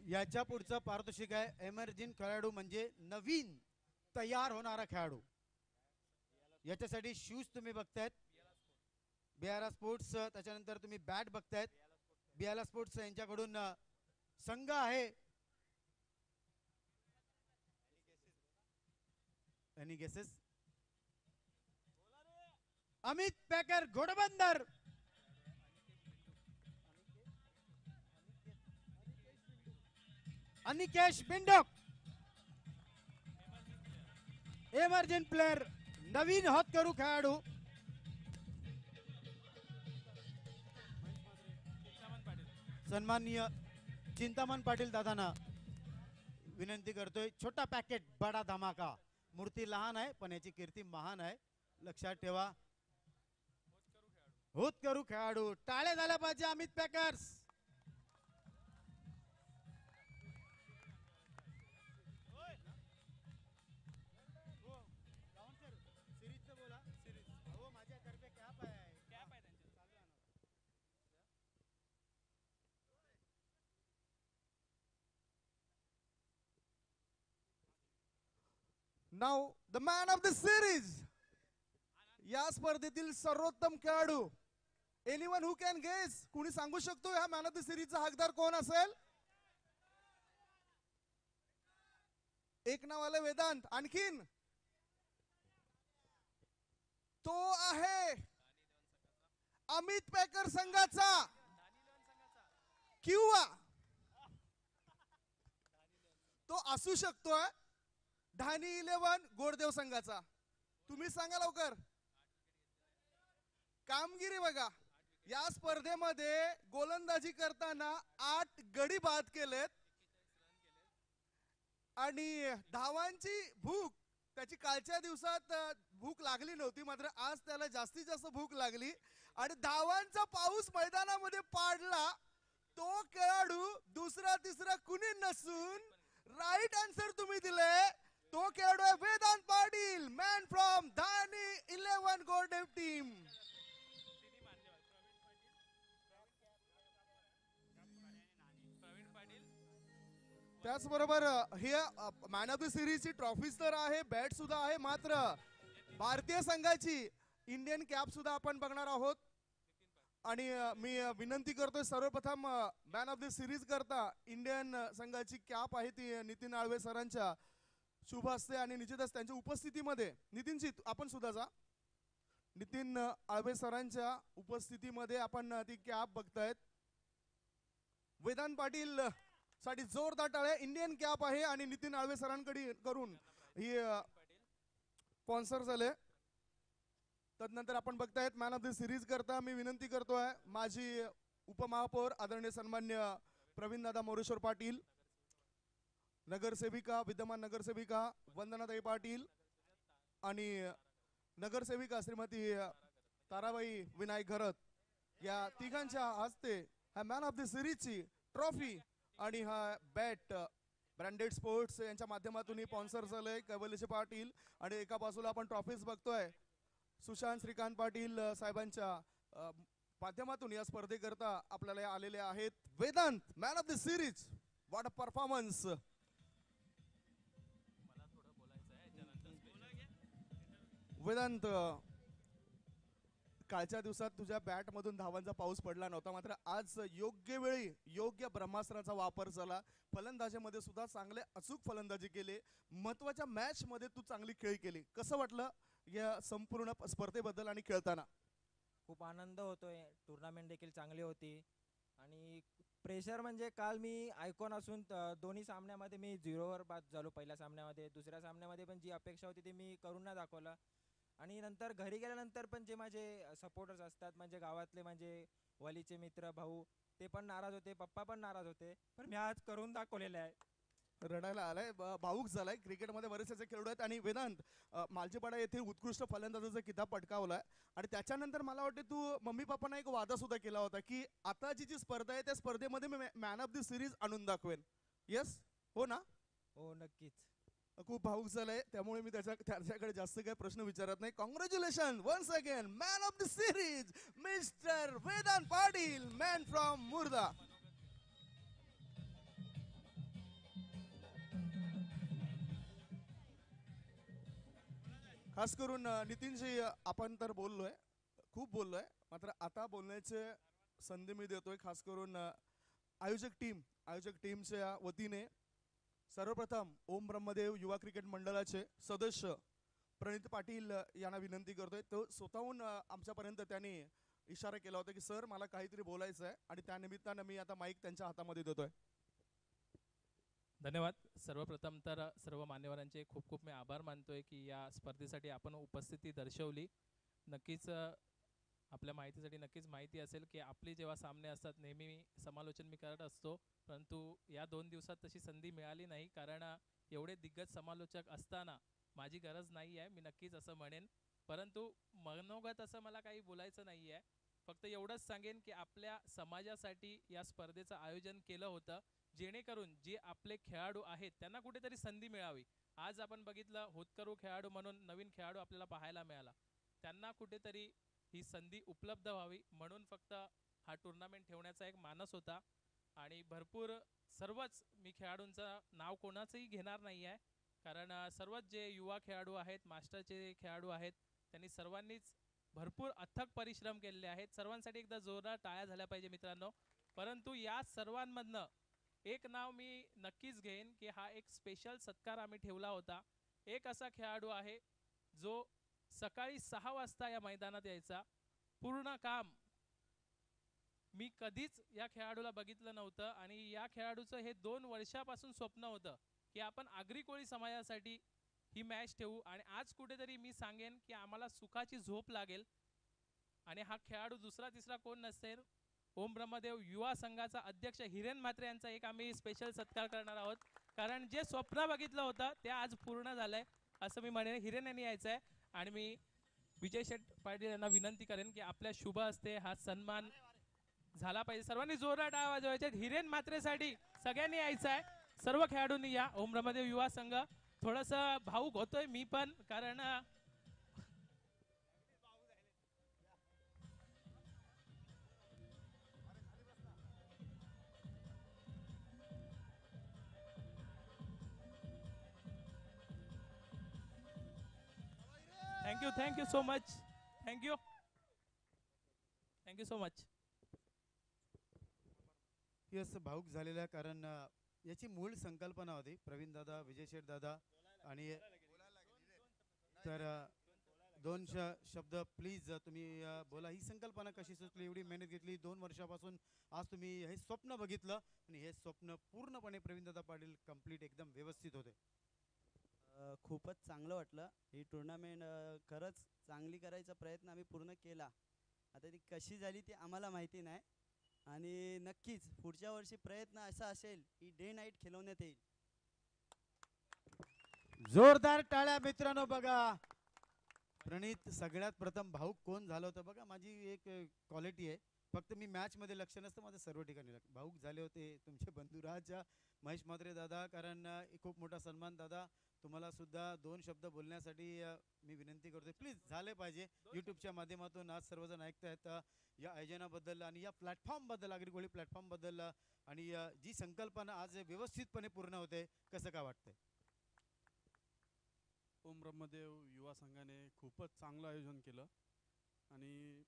याच्या पुढचं पारितोषिक आहे एमर्जिंग खेळाडू म्हणजे नवीन तयार होणारा खेळाडू. याच्यासाठी शूज तुम्ही बघतायत बियाला स्पोर्ट्स, त्याच्यानंतर तुम्ही बॅट बघतायत बियाला स्पोर्ट्स यांच्याकडून. संघ आहे any guesses? Amit Pakar Ghodbandar, Anikesh Bindok, emergent player नवीन होतकरू खेळाडू. सन्माननीय चिंतामण पाटील दादांना विनंती करतोय, छोटा पॅकेट बडा धमाका. मूर्ती लहान आहे पण याची कीर्ती महान आहे, लक्षात ठेवा. होतकरू खेळाडू, टाळे झाल्या पाहिजे Amit packers. Now the man of the series, या स्पर्धेतील सर्वोत्तम खेळाडू. एनीवन हू कॅन गेस, कुणी सांगू शकतो ह्या मॅन ऑफ द सिरीजचा हकदार कोण असेल? एक नाव आलं वेदांत, आणखीन तो आहे अमित पॅकर संघाचा किंवा तो असू शकतोय धानी 11 गोडदेव संघाचा. तुम्ही सांगा लवकर. कामगिरी बघा, या स्पर्धेमध्ये गोलंदाजी करताना 8 गडी बाद केलेत आणि धावांची भूक त्याची कालच्या दिवसात भूक लागली नव्हती, मात्र आज त्याला जास्तीत जास्त भूक लागली आणि धावांचा पाऊस मैदानामध्ये पाडला. तो खेळाडू दुसरा तिसरा कुणी नसून राईट आन्सर तुम्ही दिले. तो खेळाडू आहे Vedant Patil, man from Dhani 11 Goddev team. त्याचबरोबर हे मॅन ऑफ द सिरीजची ट्रॉफीज तर आहे, बॅट सुद्धा आहे, मात्र भारतीय संघाची इंडियन कॅप सुद्धा आपण बघणार आहोत. आणि मी विनंती करतोय सर्वप्रथम मॅन ऑफ द सिरीज करता इंडियन संघाची कॅप आहे ती नितीन आळवे सरांच्या शुभ हस्ते आणि निश्चितच त्यांच्या उपस्थितीमध्ये. नितीनजी आपण सुद्धा जा. नितीन आळवे सरांच्या उपस्थितीमध्ये आपण ती कॅप बघतायत. वेदांत पाटील साठी जोरदार टाळ्या. इंडियन कॅप आहे आणि नितीन आळवे सरांकडे करून ही स्पॉन्सर झाले. तदनंतर आपण बघतायत मॅन ऑफ द सिरीज करता मी विनंती करतोय माजी उपमहापौर आदरणीय सन्मान्य प्रवीणदादा मोरेश्वर पाटील, नगरसेविका विद्यमान नगरसेविका वंदनाताई पाटील आणि नगरसेविका श्रीमती ताराबाई विनायक घरत, या तिघांच्या हस्ते ह्या मॅन ऑफ द सिरीजची ट्रॉफी आणि हा बॅट ब्रँडेड स्पोर्ट्स यांच्या माध्यमातून ही स्पॉन्सर झालंय कैवल्यचे पाटील. आणि एका बाजूला आपण ट्रॉफीज बघतोय सुशांत श्रीकांत पाटील साहेबांच्या माध्यमातून या स्पर्धेकरता आपल्याला आलेले आहेत. Vedant man of the series, what a performance. Vedant, कालच्या दिवसात तुझ्या बॅट मधून धावांचा पाऊस पडला नव्हता, मात्र आज योग्य वेळी योग्य ब्रह्मास्त्राचा वापर झाला. फलंदाजीमध्ये सुद्धा चांगले अचूक फलंदाजी केली. महत्वाच्या मॅच मध्ये तू चांगली खेळी केली. कसं वाटलं या संपूर्ण स्पर्धेबद्दल आणि खेळताना? खूप आनंद होतोय. टुर्नामेंट देखील चांगली होती आणि प्रेशर म्हणजे काल मी आयकॉन असून दोन्ही सामन्यामध्ये मी 0वर बाद झालो. पहिल्या सामन्यामध्ये, दुसऱ्या सामन्यामध्ये पण जी अपेक्षा होती ती मी करून नाही दाखवलं. आणि नंतर घरी गेल्यानंतर पण जे माझे सपोर्टर्स असतात, म्हणजे गावातले माझे वलीचे मित्र भाऊ, ते पण नाराज होते, पप्पा पण नाराज होते, पण मी आज करून दाखवलेले आहे. रडायला आलाय, भाऊक झालाय. क्रिकेटमध्ये बरेचसे असे खेळाडू आहेत आणि वेदांत, मालजीपाडा येथे उत्कृष्ट फलंदाजाचा किताब पटकावलाय आणि त्याच्यानंतर मला वाटते तू मम्मी पप्पांना एक वादा सुद्धा केला होता की आताची जी स्पर्धा आहे त्या स्पर्धेमध्ये मी मॅन ऑफ द सिरीज आणून दाखवेन. येस, हो ना? हो नक्कीच. खूप भाऊक झालाय, त्यामुळे मी त्याच्याकडे जास्त काही प्रश्न विचारत नाही. Congratulation once again, man of the series mister Vedant Patil, man from Murda. खास करून नितीनजी, आपण तर बोललोय, खूप बोललोय, मात्र आता बोलण्याचे संधी मी देतोय खास करून आयोजक टीमच्या वतीने. सर्वप्रथम ओम ब्रह्मदेव युवा क्रिकेट मंडळाचे सदस्य प्रणित पाटील यांना विनंती करतोय. तो स्वतःहून आमच्यापर्यंत त्यांनी इशारा केला होता की सर मला काहीतरी बोलायचं आहे आणि त्या निमित्तानं मी आता माईक त्यांच्या हातामध्ये देतोय. धन्यवाद. सर्वप्रथम तर सर्व मान्यवरांचे खूप खूप मी आभार मानतोय की या स्पर्धेसाठी आपण उपस्थिती दर्शवली. नक्कीच आपल्या माहितीसाठी नक्कीच माहिती असेल की आपले जेव्हा सामने असतात नेहमी समालोचन मी करत असतो, परंतु या 2 दिवसात तशी संधी मिळाली नाही, कारण एवढे दिग्गज समालोचक असताना माझी गरज नाही आहे, मी नक्कीच असं म्हणेन. परंतु मनोगत असं मला काही बोलायचं नाही आहे. फक्त एवढंच सांगेन की आपल्या समाजासाठी या स्पर्धेचं आयोजन केलं होतं, जेणेकरून जे आपले खेळाडू आहेत त्यांना कुठेतरी संधी मिळावी. आज आपण बघितलं होतकरू खेळाडू म्हणून नवीन खेळाडू आपल्याला पाहायला मिळाला, त्यांना कुठेतरी ही संधी उपलब्ध व्हावी म्हणून फक्त हा टुर्नामेंट ठेवण्याचा एक मानस होता. आणि भरपूर सर्वच मी खेळाडूंचं नाव कोणाचंही घेणार नाही आहे, कारण सर्वच जे युवा खेळाडू आहेत, मास्टरचे खेळाडू आहेत, त्यांनी सर्वांनीच भरपूर अथक परिश्रम केलेले आहेत. सर्वांसाठी एकदा जोरदार टाळ्या झाल्या पाहिजे मित्रांनो. परंतु या सर्वांमधनं एक नाव मी नक्कीच घेईन की हा एक स्पेशल सत्कार आम्ही ठेवला होता. एक असा खेळाडू आहे जो सकाळी 6 वाजता या मैदानात यायचा. पूर्ण काम मी कधीच या खेळाडूला बघितलं नव्हतं आणि या खेळाडूचं हे 2 वर्षापासून स्वप्न होतं की आपण आगरी कोळी समाजासाठी ही मॅच ठेवू. आणि आज कुठेतरी मी सांगेन की आम्हाला सुखाची झोप लागेल. आणि हा खेळाडू दुसरा तिसरा कोण नसेल, ओम ब्रह्मदेव युवा संघाचा अध्यक्ष हिरेन म्हात्रे यांचा एक आम्ही स्पेशल सत्कार करणार आहोत, कारण जे स्वप्न बघितलं होतं ते आज पूर्ण झालंय असं मी म्हणेन. हिरेन यांनी यायचं आहे आणि मी विजय शेठ पाटील यांना विनंती करेन की आपल्या शुभ हस्ते हा सन्मान झाला पाहिजे. सर्वांनी जोरदार टाळ्या वाजवायच्या. हिरेन म्हात्रेसाठी सगळ्यांनी यायचं आहे, सर्व खेळाडूंनी या. ओम ब्रह्मदेव युवा संघ. थोडंसं भाऊक होतोय मी पण, कारण thank you so much. Thank you so much. Yes, भाऊक झालेला, कारण याची मूळ संकल्पना होती प्रवीण दादा, विजय शेठ दादा आणि तर 2 शब्द प्लीज तुम्ही बोला. ही संकल्पना कशी सुचली, एवढी मेहनत घेतली 2 वर्षापासून, आज तुम्ही हे स्वप्न बघितलं आणि हे स्वप्न पूर्णपणे प्रवीण दादा पाटील कंप्लीट एकदम व्यवस्थित होते. खूपच चांगलं वाटलं. ही टुर्नामेंट खरंच चांगली करायचा प्रयत्न आम्ही पूर्ण केला. आता ती कशी झाली ती आम्हाला माहिती नाही आणि नक्कीच पुढच्या वर्षी प्रयत्न असा असेल की डे नाईट खेळवण्यात येईल. जोरदार टाळ्या मित्रांनो. बघा प्रणित, सगळ्यात प्रथम भाऊक कोण झालं होतं बघा. माझी एक क्वालिटी आहे, फक्त मी मॅच मध्ये लक्ष नसतं, माझं सर्व ठिकाणी भाऊक झाले होते तुमचे बंधुराज महेश म्हात्रे दादा, कारण खूप मोठा सन्मान दादा. तुम्हाला सुद्धा 2 शब्द बोलण्यासाठी मी विनंती करतोय, प्लीज झाले पाहिजे. युट्यूबच्या माध्यमातून आज सर्वजण ऐकतायत या आयोजनाबद्दल आणि या प्लॅटफॉर्म बद्दल, आगरी कोळी प्लॅटफॉर्म बद्दल, आणि जी संकल्पना आज व्यवस्थितपणे पूर्ण होते, कसं काय वाटतंय? ओम ब्रह्मदेव युवा संघाने खूपच चांगलं आयोजन केलं आणि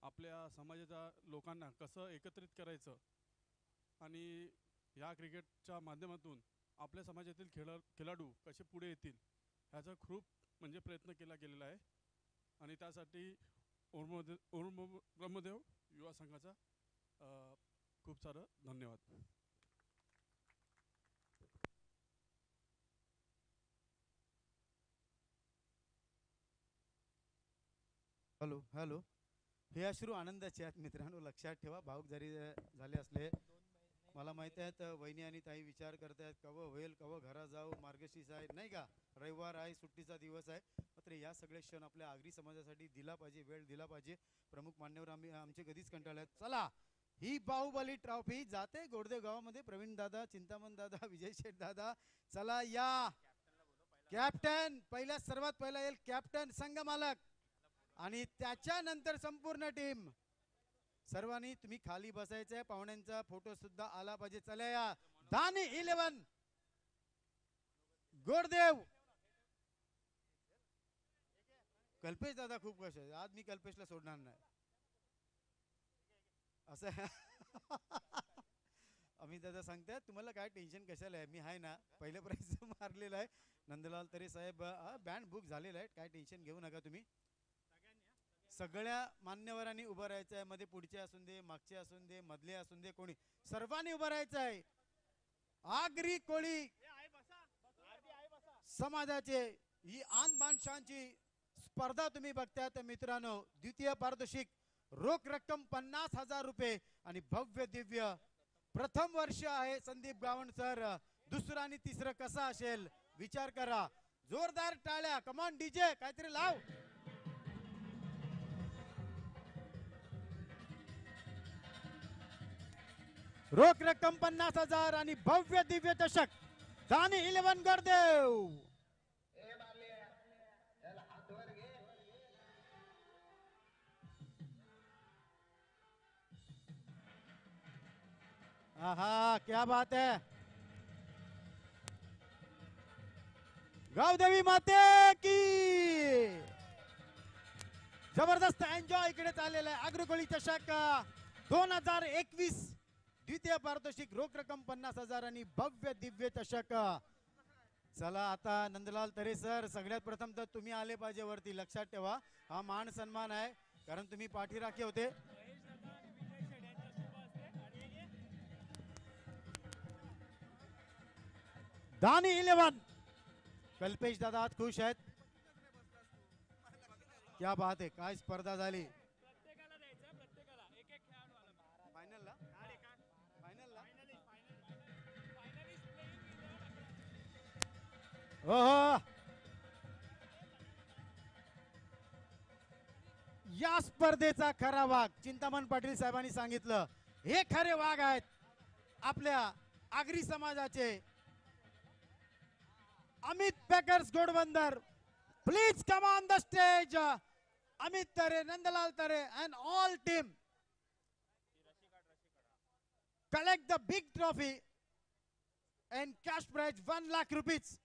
आपल्या समाजाच्या लोकांना कसं एकत्रित करायचं आणि या क्रिकेटच्या माध्यमातून आपल्या समाजातील खेळाडू कसे पुढे येतील ह्याचा खूप म्हणजे प्रयत्न केला गेलेला आहे. आणि त्यासाठी ओम ब्रह्मदेव युवा संघाचा खूप सारं धन्यवाद. Hello hello. हे अश्रू आनंदाचे आहेत मित्रांनो, लक्षात ठेवा. भाऊक जरी झाले असले मला माहिती आहे वहिनी आणि ताई विचार करतायत कवं होईल कवं घरा जाऊ मार्गशीर्ष आहे नाही का, रविवार आहे सुट्टीचा दिवस आहे, मात्र या सगळे क्षण आपल्या आगरी समाजासाठी दिला पाहिजे, वेळ दिला पाहिजे. प्रमुख मान्यवर आम्ही आमचे कधीच कंटाळल्यात. चला ही बाहुबली ट्रॉफी जाते गोडदेव गावामध्ये. प्रवीण दादा, चिंतामण दादा, विजय शेठ दादा, चला या. कॅप्टन पहिल्या सर्वात पहिला येईल कॅप्टन संघ मालक आणि त्याच्यानंतर संपूर्ण टीम. सर्वांनी तुम्ही खाली बसायचंय, पाहुण्यांचा फोटो सुद्धा आला पाहिजे. चला या धानी 11 गोडदेव. कल्पेश दादा खूप कश आहे आज, मी कल्पेशला सोडणार नाही असं अमित दादा सांगतात तुम्हाला काय टेन्शन कशाला आहे, मी आहे ना, पहिलं प्राइज मारलेलं आहे. नंदलाल तरे साहेब बँड बुक झालेला आहे, काय टेन्शन घेऊ नका तुम्ही. सगळ्या मान्यवरांनी उभं राहायचं आहे, मध्ये पुढचे असून दे, मागचे असून दे, मधले असून दे, कोणी सर्वांनी उभं राहायचं आहे. आगरी कोळी समाजाचे ही आन बान शानची स्पर्धा तुम्ही बघताय तर मित्रांनो, द्वितीय पारितोषिक रोख रक्कम 50,000 रुपये आणि भव्य दिव्य प्रथम वर्ष आहे संदीप गावण सर. दुसरं आणि तिसरं कसं असेल विचार करा. जोरदार टाळ्या, कमॉन डीजे काहीतरी लाव. रोख रक्कम 50,000 आणि भव्य दिव्य चषक दानी 11 गोडदेव. आहा क्या बात है. गावदेवी माते की जबरदस्त एन्जॉय इकडे चाललेला आहे. अग्रकोळी चषक 2021 द्वितीय पारितोषिक रोख रक्कम 50,000 आणि भव्य दिव्य चषक. चला आता नंदलाल तरे सर, सगळ्यात प्रथम तर तुम्ही आले पाहिजे वरती. लक्षात ठेवा हा मान सन्मान आहे, कारण तुम्ही पाठीराखे होते. दानी 11 कल्पेश दादा आज खुश आहेत. क्या बात आहे, काय स्पर्धा झाली. ओहो, या स्पर्धेचा खरा वाघ चिंतामण पाटील साहेबांनी सांगितलं, हे खरे वाघ आहेत आपल्या आगरी समाजाचे. Amit packers Ghodbunder, please come on the stage. Amit Tare, Nandlal Tare and all team collect the big trophy and cash prize 1 lakh rupees.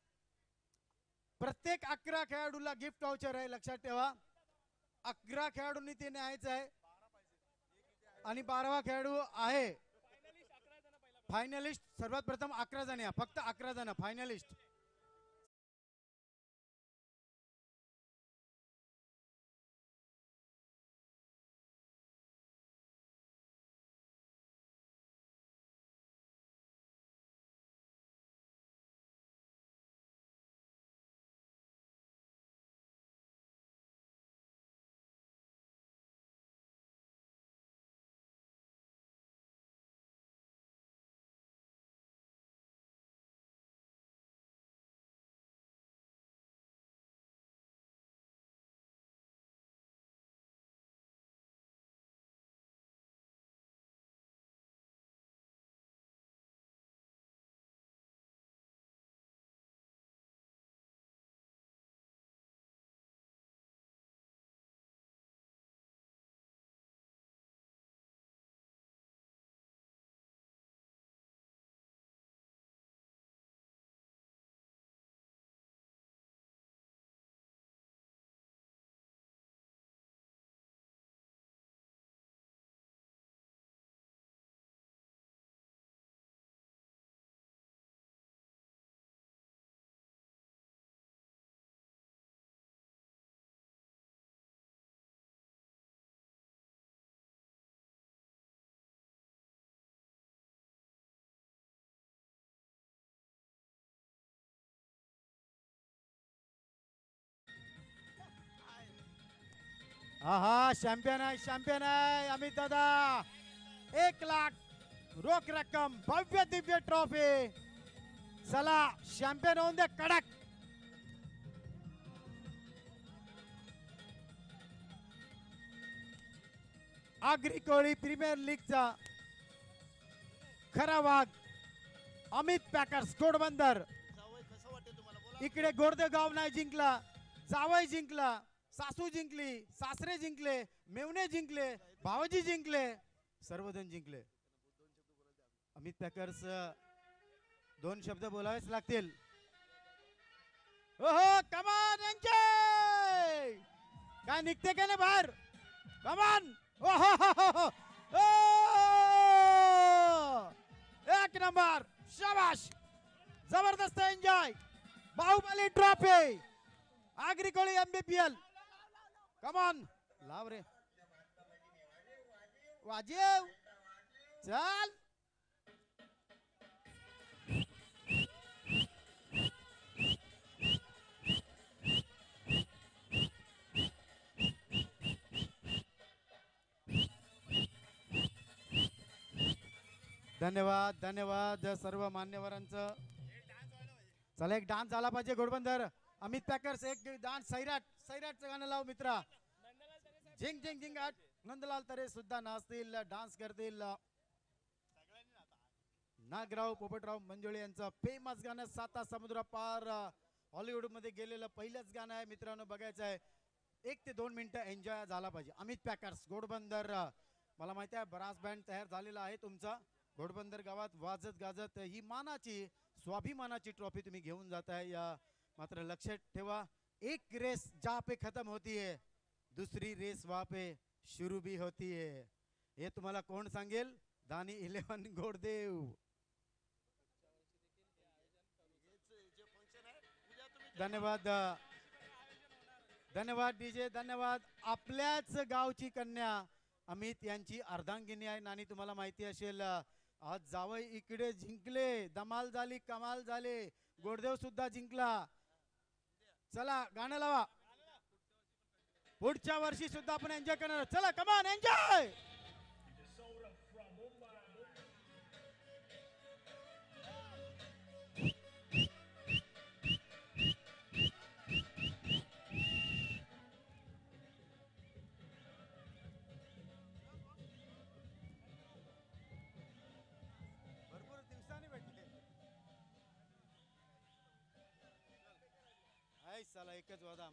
प्रत्येक 11 खेळाडूला गिफ्ट वाउचर आहे, लक्षात ठेवा. 11 खेळाडूंनी ते न्यायचं आहे आणि 12वा खेळाडू आहे फायनलिस्ट. सर्वात प्रथम 11 जण या, फक्त 11 जण फायनलिस्ट. हा चॅम्पियन आहे, चॅम्पियन आहे अमित दादा. 1 लाख रोख रक्कम, भव्य दिव्य ट्रॉफी. चला चॅम्पियन होऊन दे कडक. आगरी कोळी प्रीमियर लीगचा खरा वाघ अमित पॅकर्स घोडबंदर. इकडे गोरदेव गाव नाही जिंकला, जावई जिंकला, सासू जिंकली, सासरे जिंकले, मेवणे जिंकले, भावजी जिंकले, सर्वजण जिंकले. अमित पॅकर्स 2 शब्द बोलावेच लागतील. ओहो कमान एन्जॉय. काय निघते का नाही बाहेर? कमान. ओहो एक नंबर. शाबाश. जबरदस्त enjoy. Baahubali trophy. Agri Koli MBPL. कमान लाव रे वाजेव. चल धन्यवाद धन्यवाद सर्व मान्यवरांचं. चला एक डान्स झाला पाहिजे घोडबंदर. अमित पॅकर्स एक डान्स. सैराटचं गाणं लाव मित्रा. झिंग झिंग झिंगाट. नंदलाल तरे सुद्धा नाचतील, डान्स करतील. नागराव पोपटराव मंजुळे यांचं फेमस गाणं साता समुद्र पार हॉलिवूड मध्ये गेलेलं पहिलंच गाणं आहे मित्रांनो, बघायचं आहे. 1 ते 2 मिनिटं एन्जॉय झाला पाहिजे. अमित पॅकर्स घोडबंदर. मला माहिती आहे ब्रास बँड तयार झालेला आहे तुमचा. घोडबंदर गावात वाजत गाजत ही मानाची स्वाभिमानाची ट्रॉफी तुम्ही घेऊन जाताय. या मात्र लक्षात ठेवा, एक रेस जहाँ पे खत्म होती है दूसरी रेस वहां पे शुरू भी होती है. हे तुम्हाला कोण सांगेल? दानी 11 घोडदेव. धन्यवाद धन्यवाद डीजे. धन्यवाद. आपल्याच गावची कन्या अमित यांची अर्धांगिनी आहे. नानी तुम्हाला माहिती असेल, आज जावई इकडे जिंकले, धमाल झाली, कमाल झाले. गोडदेव सुद्धा जिंकला. चला गाणं लावा. पुढच्या वर्षी सुद्धा आपण एन्जॉय करणार. चला कमान एन्जॉय. भरपूर दिवसांनी भेटले. चला एकच वादा